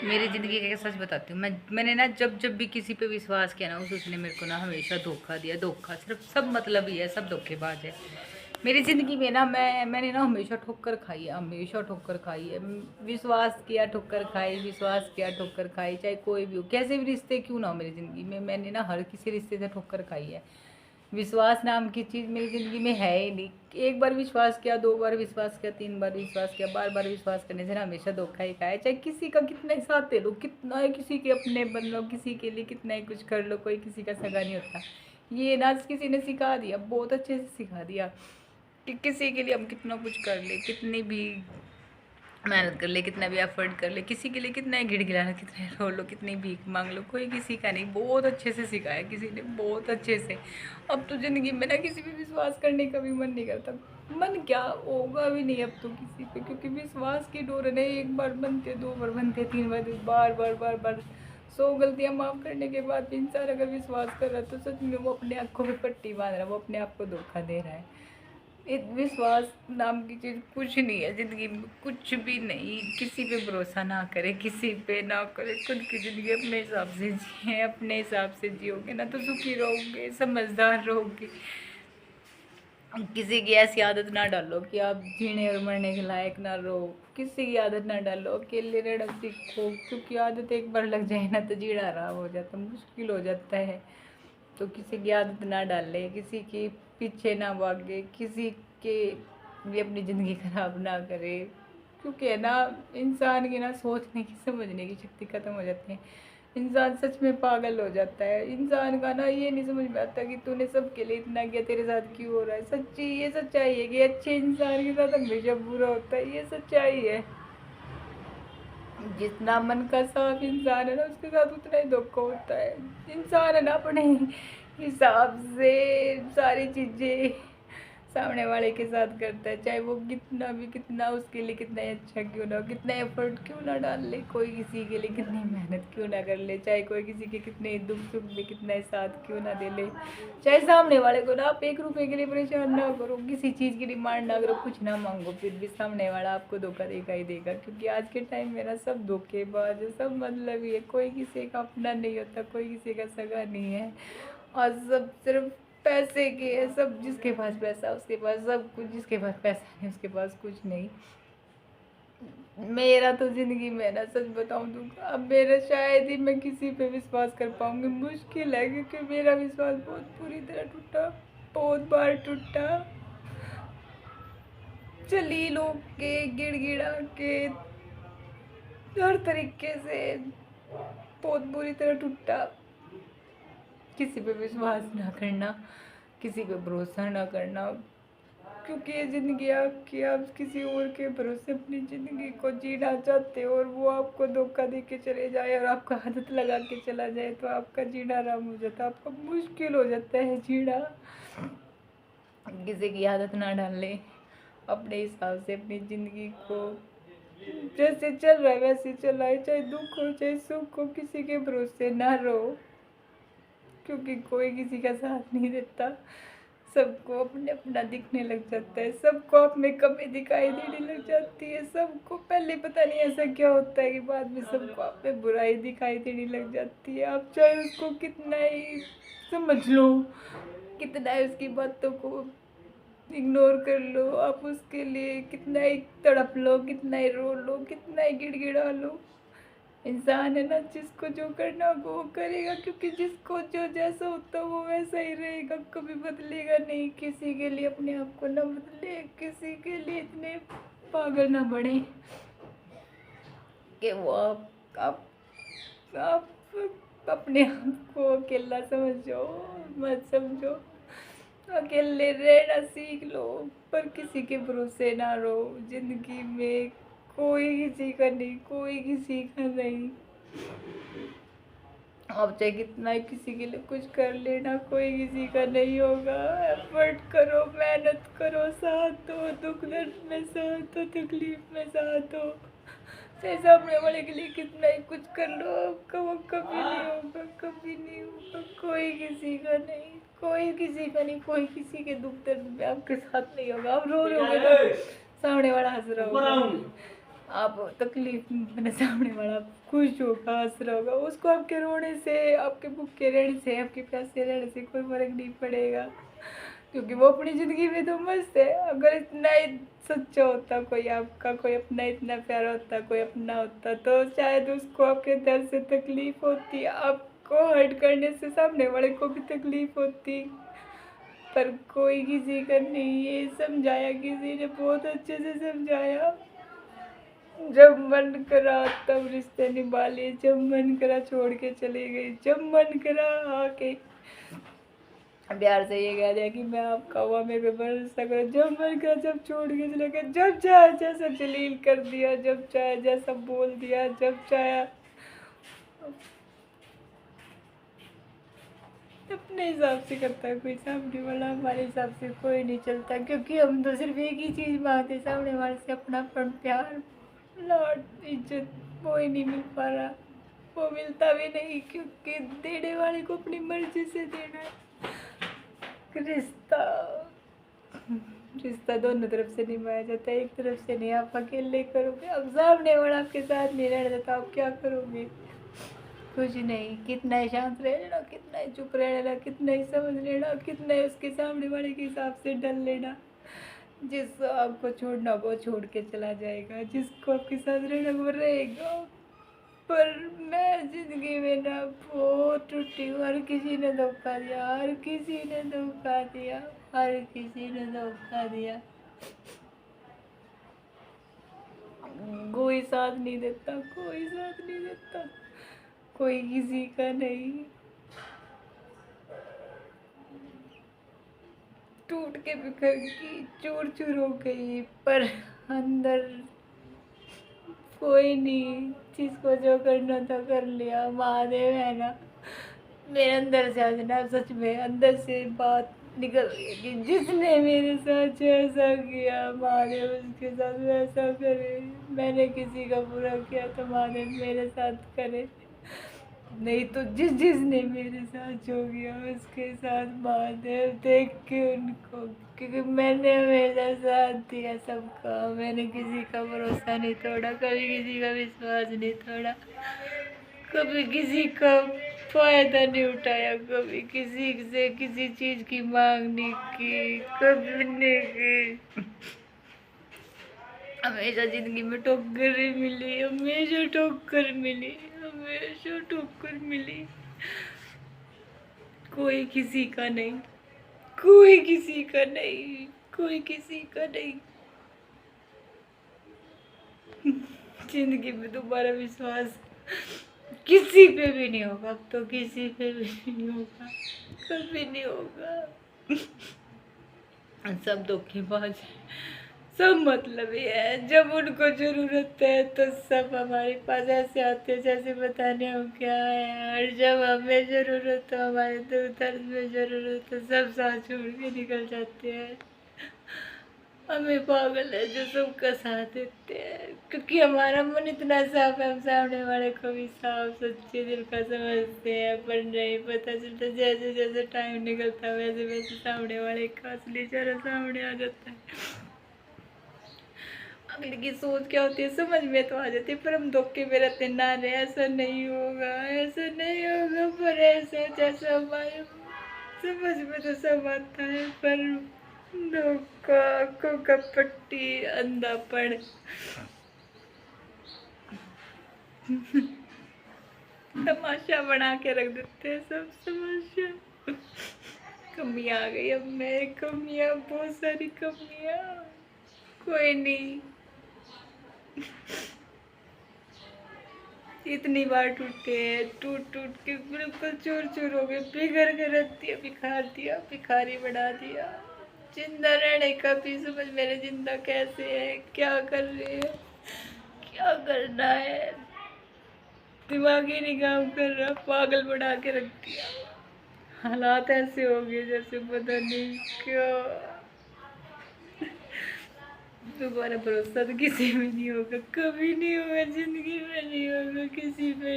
मेरी ज़िंदगी का सच बताती हूँ। मैंने ना जब भी किसी पे विश्वास किया ना, उसने मेरे को ना हमेशा धोखा दिया। धोखा सिर्फ, सब मतलब ही है, सब धोखेबाज है। मेरी ज़िंदगी में ना मैंने ना हमेशा ठोकर खाई है, हमेशा ठोकर खाई है। विश्वास किया, ठोकर खाई, विश्वास किया, ठोकर खाई। चाहे कोई भी हो, कैसे भी रिश्ते क्यों ना हो मेरी ज़िंदगी में, मैंने ना हर किसी रिश्ते से ठोकर खाई है। विश्वास नाम की चीज़ मेरी ज़िंदगी में है ही नहीं। एक बार विश्वास किया, दो बार विश्वास किया, तीन बार विश्वास किया, बार बार विश्वास करने से ना हमेशा धोखा ही खाया। चाहे किसी का कितना ही साथ दे लो, कितना ही किसी के अपने बन लो, किसी के लिए कितना ही कुछ कर लो, कोई किसी का सगा नहीं होता। ये ना किसी ने सिखा दिया, बहुत अच्छे से सिखा दिया कि किसी के लिए हम कितना कुछ कर ले, कितनी भी मेहनत कर ले, कितना भी एफर्ट कर ले, किसी के लिए कितना ही गिड़गिड़ाना, कितने रो लो, कितनी भीख मांग लो, कोई किसी का नहीं। बहुत अच्छे से सिखाया किसी ने, बहुत अच्छे से। अब तो ज़िंदगी में ना किसी पे विश्वास करने का भी मन नहीं करता। मन क्या होगा भी नहीं अब तो किसी पे, क्योंकि विश्वास की डोर है। एक बार बनते, दो बार बनते, तीन बार, बार बार बार बार 100 गलतियाँ माफ़ करने के बाद भी इंसान अगर विश्वास कर रहा है तो सच में वो अपने आँखों पे पट्टी बांध रहा है, वो अपने आप को धोखा दे रहा है। विश्वास नाम की चीज़ कुछ नहीं है ज़िंदगी में, कुछ भी नहीं। किसी पे भरोसा ना करे, किसी पे ना करे। खुद की ज़िंदगी अपने हिसाब से जिए, अपने हिसाब से जियोगे ना तो सुखी रहोगे, समझदार रहोगे। किसी की ऐसी आदत ना डालो कि आप जीने और मरने के लायक ना रहो। किसी की आदत ना डालो, अकेले रहना सीखो, क्योंकि आदत एक बार लग जाए ना तो जीना आराम हो जाता, मुश्किल हो जाता है। तो किसी की आदत ना डाले, किसी के पीछे ना भागे, किसी के लिए अपनी ज़िंदगी ख़राब ना करे। क्योंकि है ना, इंसान की ना सोचने की, समझने की शक्ति ख़त्म हो जाती है। इंसान सच में पागल हो जाता है। इंसान का ना ये नहीं समझ में आता कि तूने सबके लिए इतना किया, तेरे साथ क्यों हो रहा है। सच्ची ये सच्चाई है कि अच्छे इंसान के साथ हमेशा बुरा होता है, ये सच्चाई है। जितना मन का साफ इंसान है ना, उसके साथ उतना ही धोखा होता है। इंसान है ना अपने हिसाब से सारी चीज़ें सामने वाले के साथ करता है, चाहे वो कितना भी, कितना उसके लिए कितना ही अच्छा क्यों ना हो, कितना एफर्ट क्यों ना डाल ले, कोई किसी के लिए कितनी मेहनत क्यों ना कर ले, चाहे कोई किसी के कितने दुख सुख में कितना ही साथ क्यों ना दे ले। चाहे सामने वाले को ना आप 1 रुपए के लिए परेशान ना करो, किसी चीज़ की डिमांड ना करो, कुछ ना मांगो, फिर भी सामने वाला आपको धोखा देगा ही देगा। क्योंकि आज के टाइम में ना सब धोखेबाज है, सब मतलब ही है। कोई किसी का अपना नहीं होता, कोई किसी का सगा नहीं है, और सब सिर्फ पैसे के है। सब जिसके पास पैसा उसके पास सब कुछ, जिसके पास पैसा नहीं उसके पास कुछ नहीं। मेरा तो ज़िंदगी में ना सच बताऊँ तो अब मेरा शायद ही मैं किसी पे विश्वास कर पाऊँगी, मुश्किल है। क्योंकि मेरा विश्वास बहुत बुरी तरह टूटा, बहुत बार टूटा। चली लोग के गिड़गिड़ा के हर तरीके से बहुत बुरी तरह टूटा। किसी पे विश्वास ना करना, किसी पे भरोसा ना करना, क्योंकि ये ज़िंदगी आपकी, आप किसी और के भरोसे अपनी ज़िंदगी को जीना चाहते हो और वो आपको धोखा दे के चले जाए और आपका आदत लगा के चला जाए तो आपका जीना आराम हो जाता है, आपका मुश्किल हो जाता है जीना। किसी की आदत ना डालें, अपने हिसाब से अपनी ज़िंदगी को जैसे चल रहा है वैसे चलाए, चाहे दुख हो चाहे सुख हो, किसी के भरोसे ना रहो। क्योंकि कोई किसी का साथ नहीं देता, सबको अपने अपना दिखने लग जाता है, सबको आप में कमी दिखाई देने लग जाती है। सबको पहले पता नहीं ऐसा क्या होता है कि बाद में सबको आप में बुराई दिखाई देने लग जाती है। आप चाहे उसको कितना ही समझ लो, कितना ही उसकी बातों को इग्नोर कर लो, आप उसके लिए कितना ही तड़प लो, कितना ही रो लो, कितना ही गिड़गिड़ा लो, इंसान है ना, जिसको जो करना होगा वो करेगा। क्योंकि जिसको जो जैसा होता है वो वैसा ही रहेगा, कभी बदलेगा नहीं। किसी के लिए अपने आप को ना बदले, किसी के लिए इतने पागल ना बने कि वो आप अपने आप को अकेला समझो, मत समझो। अकेले रहना सीख लो, पर किसी के भरोसे ना रहो। जिंदगी में कोई किसी का नहीं, कोई किसी का नहीं। आप चाहे कितना ही किसी के लिए कुछ कर लेना, कोई किसी का नहीं होगा। एफर्ट करो, मेहनत करो, साथ दो, दुख दर्द में साथ दो, तकलीफ में साथ दो। चाहे सामने वाले के लिए कितना ही कुछ कर लो, आपका वो कभी नहीं होगा, कभी नहीं होगा। कोई किसी का नहीं, कोई किसी का नहीं, कोई किसी के दुख दर्द में आपके साथ नहीं होगा। आप रो रहे होगे ना, सामने वाला हंस रहा होगा। आप तकलीफ में, मेरे सामने वाला खुश होगा, हंस रहा होगा, उसको आपके रोने से, आपके भूखे रहने से, आपके प्यासे रहने से कोई फर्क नहीं पड़ेगा, क्योंकि वो अपनी ज़िंदगी में तो मस्त है। अगर इतना ही सच्चा होता कोई आपका, कोई अपना इतना प्यारा होता, कोई अपना होता, तो शायद उसको आपके दर्द से तकलीफ होती, आपको हर्ट करने से सामने वाले को भी तकलीफ होती, पर कोई किसी का नहीं। ये समझाया किसी ने बहुत अच्छे से समझाया, जब मन करा तब रिश्ते निभा लिए, जब मन करा छोड़ के चले गए, जब मन करा आके प्यार से ये कह दिया कि मैं आपका हुआ, मेरे पे भरोसा करो, जब मन करा जब छोड़ के चले गए, जब चाहे जैसा जलील कर दिया, जब चाहे जैसा बोल दिया, जब चाहे अपने हिसाब से करता है कोई, सामने वाला हमारे हिसाब से कोई नहीं चलता, क्योंकि हम तो सिर्फ एक ही चीज़ मांगते सामने वाले से, अपनापन, प्यार, लाड, इज्जत। वो ही नहीं मिल पा रहा, वो मिलता भी नहीं, क्योंकि देने वाले को अपनी मर्जी से देना है। रिश्ता रिश्ता दोनों तरफ से निभाया जाता है, एक तरफ से नहीं। आप अकेले करोगे, अब सामने वाला आपके साथ नहीं रहना चाहता, आप क्या करोगे? कुछ नहीं। कितना ही शांत रह लेना, कितना ही चुप रह लेना, कितना ही समझ लेना, कितना ही उसके सामने वाले के हिसाब से डल लेना, जिसको आपको छोड़ना वो छोड़ के चला जाएगा, जिसको आपके साथ रहना वो रहेगा। पर मैं जिंदगी में ना बहुत टूटी हूँ, हर किसी ने धोखा दिया, हर किसी ने धोखा दिया, हर किसी ने धोखा दिया। कोई साथ नहीं देता, कोई साथ नहीं देता, कोई किसी का नहीं। टूट के बिखर की, चूर चूर हो गई, पर अंदर कोई नहीं। जिसको जो करना था कर लिया, महादेव है ना। मेरे अंदर से आज ना सच में अंदर से बात निकल रही है कि जिसने मेरे साथ ऐसा किया, महादेव उसके साथ वैसा करे। मैंने किसी का बुरा किया तो महादेव मेरे साथ करे, नहीं तो जिसने मेरे साथ जो किया उसके साथ महादेव देख के उनको, क्योंकि मैंने हमेशा साथ दिया सबका, मैंने किसी का भरोसा नहीं तोड़ा, कभी किसी का विश्वास नहीं तोड़ा, कभी किसी का फायदा नहीं उठाया, कभी किसी से किसी चीज़ की मांग नहीं की, कभी नहीं की। हमेशा जिंदगी में ठोकर मिली, हमेशा ठोकर मिली, हमेशा ठोकर मिली। कोई किसी का नहीं, कोई किसी का नहीं, कोई किसी का नहीं। जिंदगी में दोबारा विश्वास किसी पे भी नहीं होगा, अब तो किसी पे भी नहीं होगा, कभी नहीं होगा। सब धोखेबाज है, सब मतलब ही है। जब उनको जरूरत है तो सब हमारे पास ऐसे आते हैं जैसे बताने हम क्या है, और जब हमें जरूरत हो, हमारे दुख दर्द में जरूरत हो, सब साथ छोड़ के निकल जाते हैं। हमें पागल है जो सबका साथ देते हैं, क्योंकि हमारा मन इतना साफ है, हम सामने वाले को भी साफ सच्चे दिल का समझते हैं। पर नहीं पता चलता, जैसे जैसे टाइम निकलता है वैसे वैसे सामने वाले का असली चेहरा सामने आ जाता है। अगले की सोच क्या होती है समझ में तो आ जाती है, पर हम धोखे में रहते ना रहे, ऐसा नहीं होगा, ऐसा नहीं होगा, पर ऐसा जैसा हमारे समझ में तो सब आता है, पर धोखा, आँखों का पट्टी, अंधापन, तमाशा बना के रख देते हैं सब, तमाशा। कमियाँ आ गई अब में, कमियाँ, बहुत सारी कमियाँ। कोई नहीं, इतनी बार टूटे हैं, टूट टूट के बिल्कुल चूर चूर हो गए, बिगड़ के रख दिया, बिखार दिया, भिखारी बना दिया। जिंदा रहने का भी समझ मेरे, जिंदा कैसे है, क्या कर रहे हैं, क्या करना है, दिमाग ही नहीं काम कर रहा, पागल बना के रख दिया। हालात ऐसे हो गए जैसे पता नहीं क्या। दोबारा भरोसा तो किसी में नहीं होगा, कभी नहीं होगा, जिंदगी में नहीं होगा, किसी पे